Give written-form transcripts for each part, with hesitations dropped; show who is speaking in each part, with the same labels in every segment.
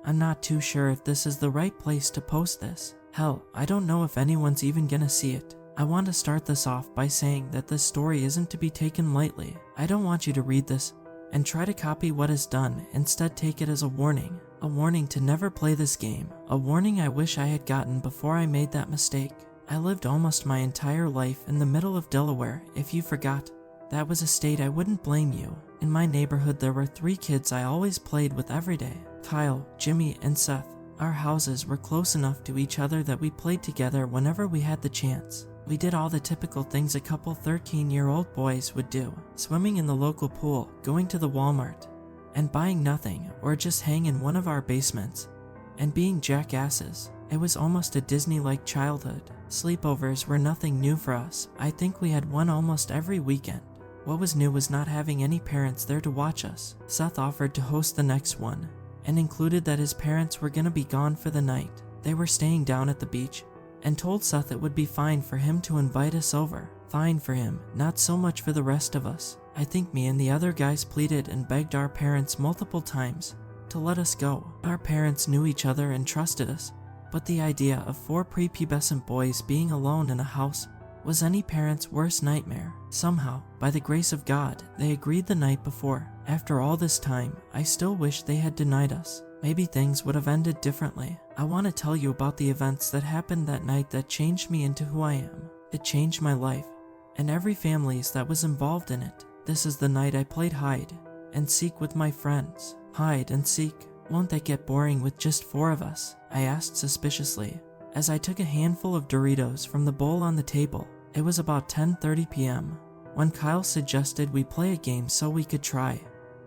Speaker 1: I'm not too sure if this is the right place to post this. Hell, I don't know if anyone's even gonna see it. I want to start this off by saying that this story isn't to be taken lightly. I don't want you to read this and try to copy what is done. Instead, take it as a warning to never play this game, a warning I wish I had gotten before I made that mistake. I lived almost my entire life in the middle of Delaware. If you forgot, that was a state, I wouldn't blame you. In my neighborhood there were 3 kids I always played with every day: Kyle, Jimmy, and Seth. Our houses were close enough to each other that we played together whenever we had the chance. We did all the typical things a couple 13-year-old boys would do: swimming in the local pool, going to the Walmart and buying nothing, or just hang in one of our basements and being jackasses. It was almost a Disney-like childhood. Sleepovers were nothing new for us. I think we had one almost every weekend. What was new was not having any parents there to watch us. Seth offered to host the next one and included that his parents were gonna be gone for the night. They were staying down at the beach and told Seth it would be fine for him to invite us over. Fine for him, not so much for the rest of us. I think me and the other guys pleaded and begged our parents multiple times to let us go. Our parents knew each other and trusted us, but the idea of 4 prepubescent boys being alone in a house was any parent's worst nightmare. Somehow, by the grace of God, they agreed the night before. After all this time, I still wish they had denied us. Maybe things would have ended differently. I want to tell you about the events that happened that night that changed me into who I am. It changed my life and every families that was involved in it. This is the night I played hide and seek with my friends. Hide and seek? Won't that get boring with just 4 of us? I asked suspiciously as I took a handful of Doritos from the bowl on the table. It was about 10:30 p.m. when Kyle suggested we play a game so we could try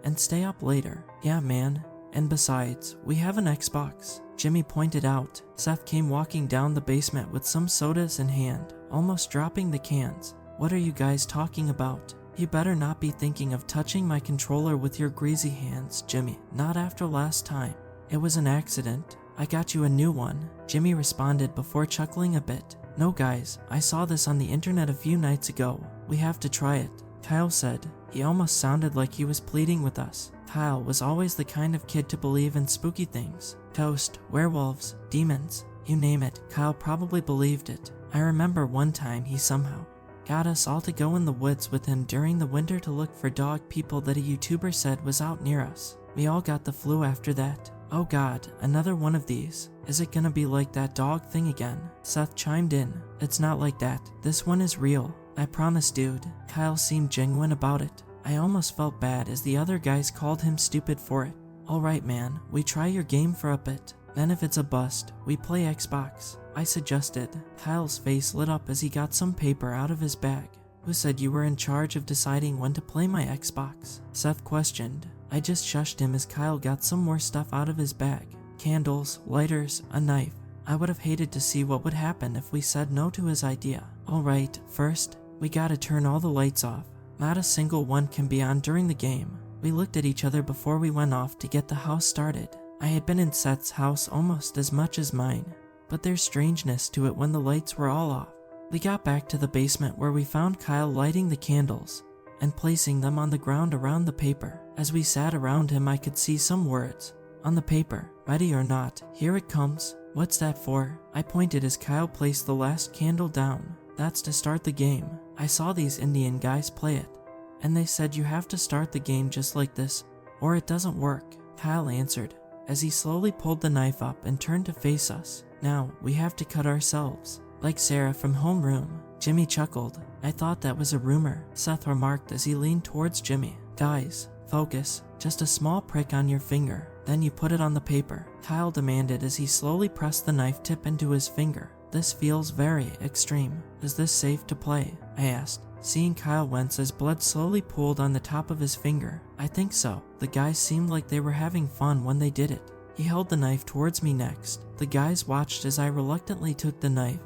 Speaker 1: and stay up later. Yeah, man. And besides, we have an Xbox, Jimmy pointed out. Seth came walking down the basement with some sodas in hand, almost dropping the cans. What are you guys talking about? You better not be thinking of touching my controller with your greasy hands, Jimmy. Not after last time. It was an accident. I got you a new one, Jimmy responded before chuckling a bit. No guys, I saw this on the internet a few nights ago. We have to try it, Kyle said. He almost sounded like he was pleading with us. Kyle was always the kind of kid to believe in spooky things. Ghosts, werewolves, demons, you name it, Kyle probably believed it. I remember one time he somehow got us all to go in the woods with him during the winter to look for dog people that a YouTuber said was out near us. We all got the flu after that. Oh god, another one of these. Is it gonna be like that dog thing again? Seth chimed in. It's not like that. This one is real. I promise, dude. Kyle seemed genuine about it. I almost felt bad as the other guys called him stupid for it. Alright man, we try your game for a bit. Then if it's a bust, we play Xbox, I suggested. Kyle's face lit up as he got some paper out of his bag. Who said you were in charge of deciding when to play my Xbox? Seth questioned. I just shushed him as Kyle got some more stuff out of his bag. Candles, lighters, a knife. I would have hated to see what would happen if we said no to his idea. Alright, first, we gotta turn all the lights off. Not a single one can be on during the game. We looked at each other before we went off to get the house started. I had been in Seth's house almost as much as mine, but there's strangeness to it when the lights were all off. We got back to the basement where we found Kyle lighting the candles and placing them on the ground around the paper. As we sat around him, I could see some words on the paper. Ready or not, here it comes. What's that for? I pointed as Kyle placed the last candle down. That's to start the game. I saw these Indian guys play it, and they said you have to start the game just like this, or it doesn't work. Kyle answered as he slowly pulled the knife up and turned to face us. Now, we have to cut ourselves, like Sarah from Homeroom. Jimmy chuckled. I thought that was a rumor, Seth remarked as he leaned towards Jimmy. Guys, focus. Just a small prick on your finger, then you put it on the paper, Kyle demanded as he slowly pressed the knife tip into his finger. This feels very extreme. Is this safe to play? I asked, seeing Kyle wince as blood slowly pooled on the top of his finger. I think so. The guys seemed like they were having fun when they did it. He held the knife towards me next. The guys watched as I reluctantly took the knife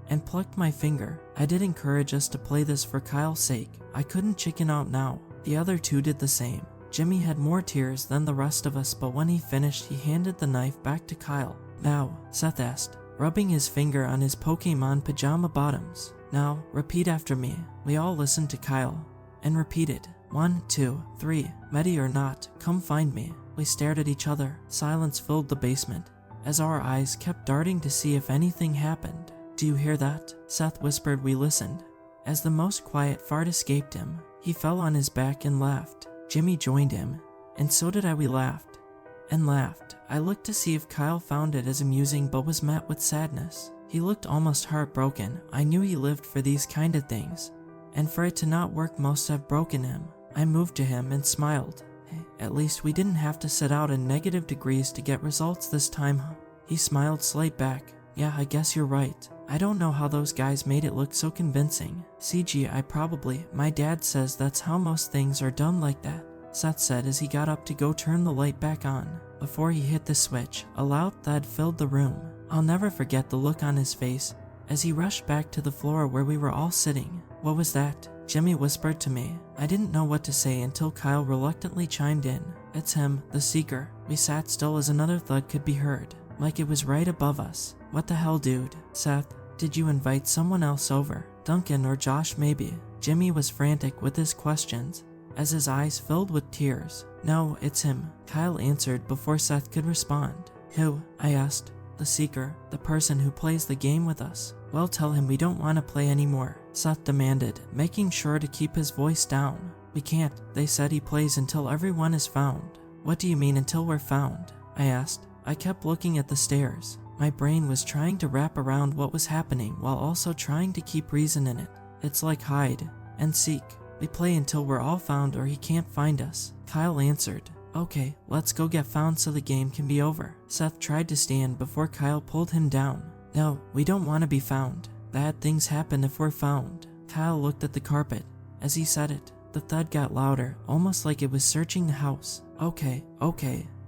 Speaker 1: and plucked my finger. I did encourage us to play this for Kyle's sake. I couldn't chicken out now. The other 2 did the same. Jimmy had more tears than the rest of us, but when he finished, he handed the knife back to Kyle. Now, Seth asked, rubbing his finger on his Pokemon pajama bottoms. Now, repeat after me. We all listened to Kyle and repeated. 1, 2, 3, ready or not, come find me. We stared at each other. Silence filled the basement, as our eyes kept darting to see if anything happened. Do you hear that? Seth whispered. We listened. As the most quiet fart escaped him, he fell on his back and laughed. Jimmy joined him, and so did I. We laughed and laughed. I looked to see if Kyle found it as amusing, but was met with sadness. He looked almost heartbroken. I knew he lived for these kind of things, and for it to not work must have broken him. I moved to him and smiled. At least we didn't have to sit out in negative degrees to get results this time, huh? He smiled slight back. Yeah, I guess you're right. I don't know how those guys made it look so convincing. CGI probably. My dad says that's how most things are done like that, Seth said as he got up to go turn the light back on. Before he hit the switch, a loud thud filled the room. I'll never forget the look on his face as he rushed back to the floor where we were all sitting. What was that? Jimmy whispered to me. I didn't know what to say until Kyle reluctantly chimed in. It's him, the Seeker. We sat still as another thud could be heard, like it was right above us. What the hell, dude? Seth, did you invite someone else over? Duncan or Josh maybe? Jimmy was frantic with his questions, as his eyes filled with tears. No, it's him, Kyle answered before Seth could respond. Who? I asked. The Seeker, the person who plays the game with us. Well, tell him we don't want to play anymore, Seth demanded, making sure to keep his voice down. We can't. They said he plays until everyone is found. What do you mean until we're found? I asked. I kept looking at the stairs. My brain was trying to wrap around what was happening while also trying to keep reason in it. It's like hide and seek. We play until we're all found or he can't find us, Kyle answered. Okay, let's go get found so the game can be over. Seth tried to stand before Kyle pulled him down. No, we don't want to be found. Bad things happen if we're found. Kyle looked at the carpet as he said it. The thud got louder, almost like it was searching the house. Okay,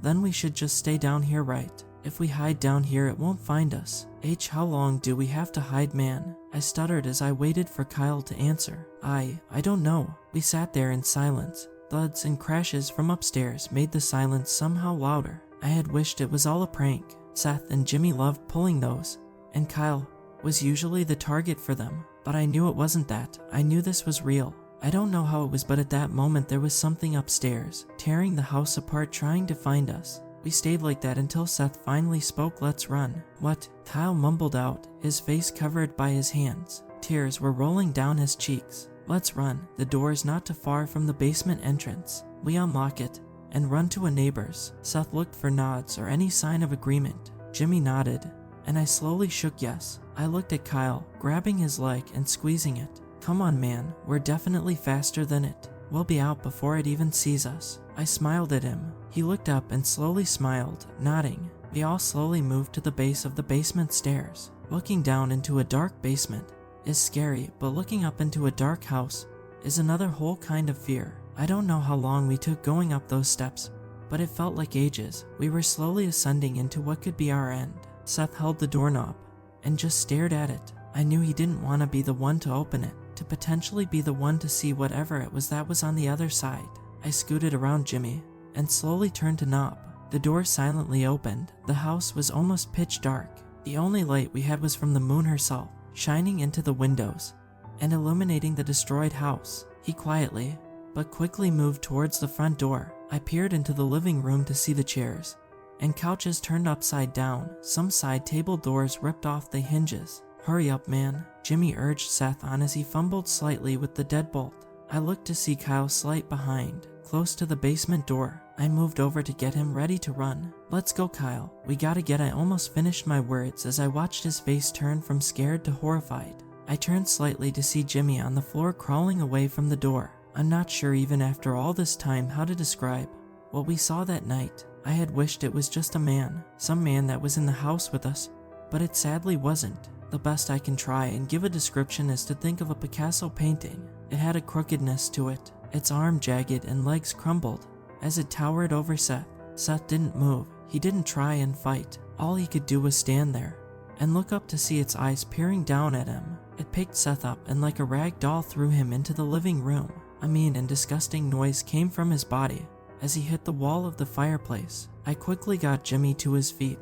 Speaker 1: then we should just stay down here, right? If we hide down here, it won't find us. How long do we have to hide, man? I stuttered as I waited for Kyle to answer. I don't know. We sat there in silence. Thuds and crashes from upstairs made the silence somehow louder. I had wished it was all a prank. Seth and Jimmy loved pulling those, and Kyle was usually the target for them. But I knew it wasn't that. I knew this was real. I don't know how it was, but at that moment there was something upstairs, tearing the house apart trying to find us. We stayed like that until Seth finally spoke. Let's run. What? Kyle mumbled out, his face covered by his hands. Tears were rolling down his cheeks. Let's run. The door is not too far from the basement entrance. We unlock it and run to a neighbor's. Seth looked for nods or any sign of agreement. Jimmy nodded, and I slowly shook yes. I looked at Kyle, grabbing his leg and squeezing it. Come on, man, we're definitely faster than it. We'll be out before it even sees us. I smiled at him. He looked up and slowly smiled, nodding. We all slowly moved to the base of the basement stairs. Looking down into a dark basement is scary, but looking up into a dark house is another whole kind of fear. I don't know how long we took going up those steps, but it felt like ages. We were slowly ascending into what could be our end. Seth held the doorknob and just stared at it. I knew he didn't want to be the one to open it, to potentially be the one to see whatever it was that was on the other side. I scooted around Jimmy and slowly turned the knob. The door silently opened. The house was almost pitch dark. The only light we had was from the moon herself, shining into the windows and illuminating the destroyed house. He quietly, but quickly moved towards the front door. I peered into the living room to see the chairs and couches turned upside down, some side table doors ripped off the hinges. Hurry up, man, Jimmy urged Seth on as he fumbled slightly with the deadbolt. I looked to see Kyle slight behind, close to the basement door. I moved over to get him ready to run. Let's go, Kyle. We gotta get. I almost finished my words as I watched his face turn from scared to horrified. I turned slightly to see Jimmy on the floor crawling away from the door. I'm not sure even after all this time how to describe what we saw that night. I had wished it was just a man, some man that was in the house with us, but it sadly wasn't. The best I can try and give a description is to think of a Picasso painting. It had a crookedness to it, its arm jagged and legs crumbled as it towered over Seth. Seth didn't move. He didn't try and fight. All he could do was stand there and look up to see its eyes peering down at him. It picked Seth up and like a rag doll threw him into the living room. A mean and disgusting noise came from his body as he hit the wall of the fireplace. I quickly got Jimmy to his feet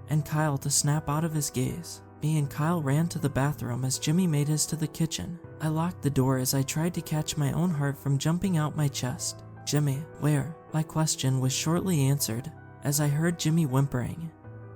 Speaker 1: and Kyle to snap out of his gaze. Me and Kyle ran to the bathroom as Jimmy made his to the kitchen. I locked the door as I tried to catch my own heart from jumping out my chest. Jimmy, where? My question was shortly answered as I heard Jimmy whimpering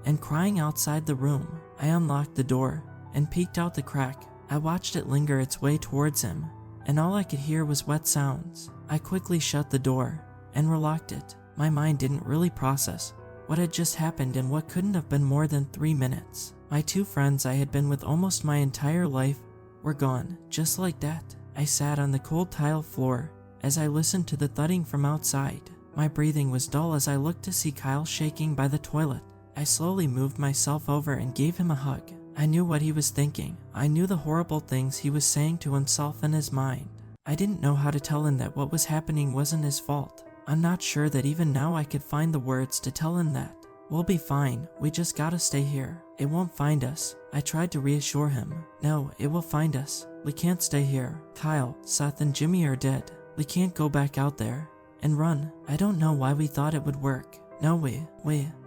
Speaker 1: and crying outside the room. I unlocked the door and peeked out the crack. I watched it linger its way towards him, and all I could hear was wet sounds. I quickly shut the door and relocked it. My mind didn't really process what had just happened in what couldn't have been more than 3 minutes. My 2 friends I had been with almost my entire life were gone, just like that. I sat on the cold tile floor as I listened to the thudding from outside. My breathing was dull as I looked to see Kyle shaking by the toilet. I slowly moved myself over and gave him a hug. I knew what he was thinking. I knew the horrible things he was saying to himself in his mind. I didn't know how to tell him that what was happening wasn't his fault. I'm not sure that even now I could find the words to tell him that. We'll be fine, we just gotta stay here. It won't find us. I tried to reassure him. No, it will find us. We can't stay here. Kyle, Seth, and Jimmy are dead. We can't go back out there and run. I don't know why we thought it would work. No,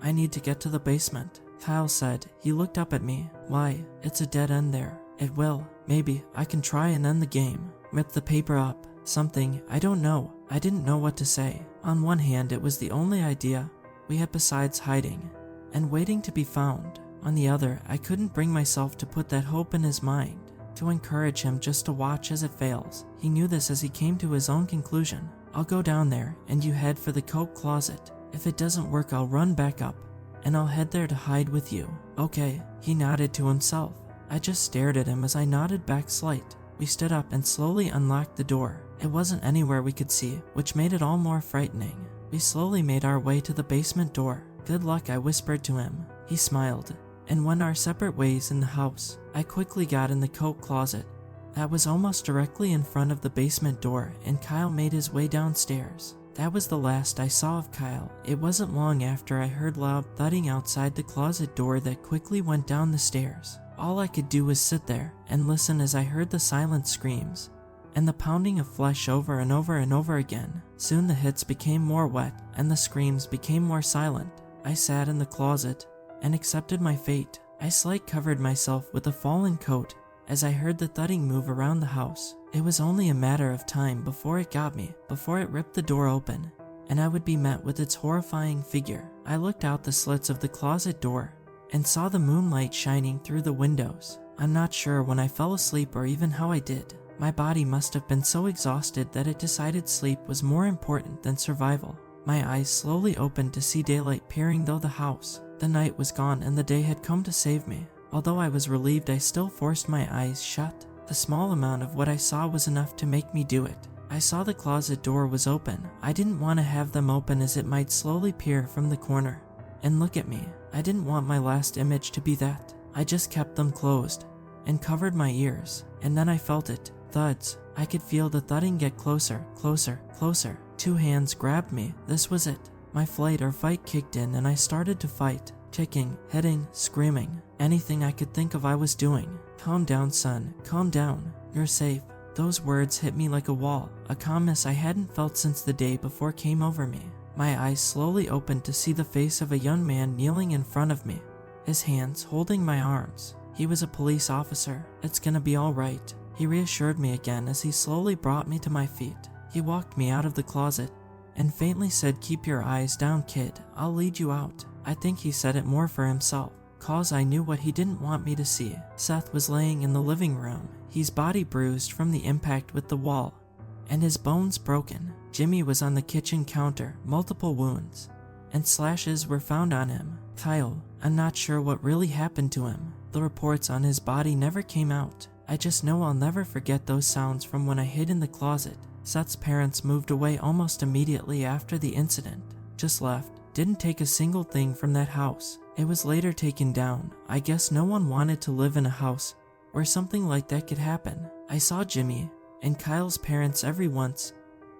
Speaker 1: I need to get to the basement, Kyle said. He looked up at me. Why? It's a dead end there. It will. Maybe I can try and end the game. Rip the paper up. Something. I don't know. I didn't know what to say. On one hand, it was the only idea we had besides hiding and waiting to be found. On the other, I couldn't bring myself to put that hope in his mind, to encourage him just to watch as it fails. He knew this as he came to his own conclusion. I'll go down there, and you head for the coat closet. If it doesn't work, I'll run back up, and I'll head there to hide with you. Okay, he nodded to himself. I just stared at him as I nodded back slight. We stood up and slowly unlocked the door. It wasn't anywhere we could see, which made it all more frightening. We slowly made our way to the basement door. Good luck, I whispered to him. He smiled and went our separate ways in the house. I quickly got in the coat closet that was almost directly in front of the basement door, and Kyle made his way downstairs. That was the last I saw of Kyle. It wasn't long after I heard loud thudding outside the closet door that quickly went down the stairs. All I could do was sit there and listen as I heard the silent screams and the pounding of flesh over and over and over again. Soon the hits became more wet and the screams became more silent. I sat in the closet and accepted my fate. I slight covered myself with a fallen coat as I heard the thudding move around the house. It was only a matter of time before it got me, before it ripped the door open, and I would be met with its horrifying figure. I looked out the slits of the closet door and saw the moonlight shining through the windows. I'm not sure when I fell asleep or even how I did. My body must have been so exhausted that it decided sleep was more important than survival. My eyes slowly opened to see daylight peering through the house. The night was gone and the day had come to save me. Although I was relieved, I still forced my eyes shut. The small amount of what I saw was enough to make me do it. I saw the closet door was open. I didn't want to have them open as it might slowly peer from the corner and look at me. I didn't want my last image to be that. I just kept them closed and covered my ears. And then I felt it. Thuds. I could feel the thudding get closer, closer, closer. 2 hands grabbed me. This was it. My flight or fight kicked in and I started to fight. Kicking, hitting, screaming. Anything I could think of I was doing. Calm down, son. Calm down. You're safe. Those words hit me like a wall. A calmness I hadn't felt since the day before came over me. My eyes slowly opened to see the face of a young man kneeling in front of me, his hands holding my arms. He was a police officer. It's gonna be all right. He reassured me again as he slowly brought me to my feet. He walked me out of the closet and faintly said, "Keep your eyes down, kid. I'll lead you out." I think he said it more for himself, cause I knew what he didn't want me to see. Seth was laying in the living room, his body bruised from the impact with the wall, and his bones broken. Jimmy was on the kitchen counter, multiple wounds and slashes were found on him. Kyle, I'm not sure what really happened to him. The reports on his body never came out. I just know I'll never forget those sounds from when I hid in the closet. Seth's parents moved away almost immediately after the incident. Just left. Didn't take a single thing from that house. It was later taken down. I guess no one wanted to live in a house where something like that could happen. I saw Jimmy and Kyle's parents every once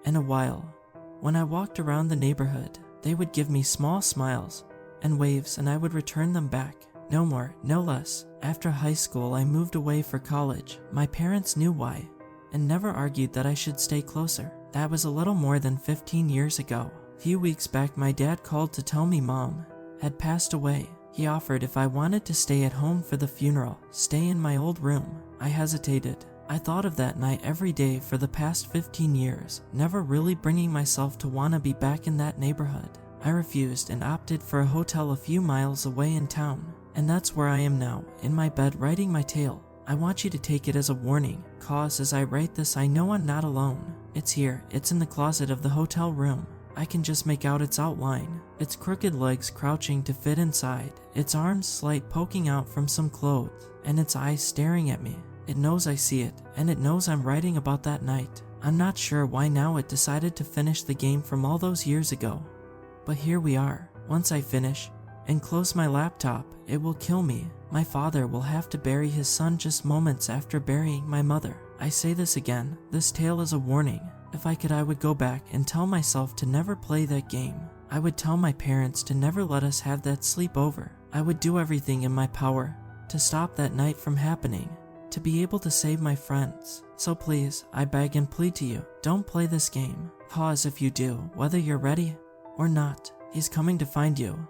Speaker 1: in a while. When I walked around the neighborhood, they would give me small smiles and waves and I would return them back. No more, no less. After high school, I moved away for college. My parents knew why and never argued that I should stay closer. That was a little more than 15 years ago. A few weeks back, my dad called to tell me mom had passed away. He offered if I wanted to stay at home for the funeral, stay in my old room. I hesitated. I thought of that night every day for the past 15 years, never really bringing myself to wanna be back in that neighborhood. I refused and opted for a hotel a few miles away in town, and that's where I am now, in my bed writing my tale. I want you to take it as a warning, cause as I write this I know I'm not alone. It's here, it's in the closet of the hotel room. I can just make out its outline, its crooked legs crouching to fit inside, its arms slight poking out from some clothes, and its eyes staring at me. It knows I see it, and it knows I'm writing about that night. I'm not sure why now it decided to finish the game from all those years ago. But here we are. Once I finish and close my laptop, it will kill me. My father will have to bury his son just moments after burying my mother. I say this again, this tale is a warning. If I could, I would go back and tell myself to never play that game. I would tell my parents to never let us have that sleepover. I would do everything in my power to stop that night from happening, to be able to save my friends. So please, I beg and plead to you, don't play this game. Cause if you do, whether you're ready or not, he's coming to find you.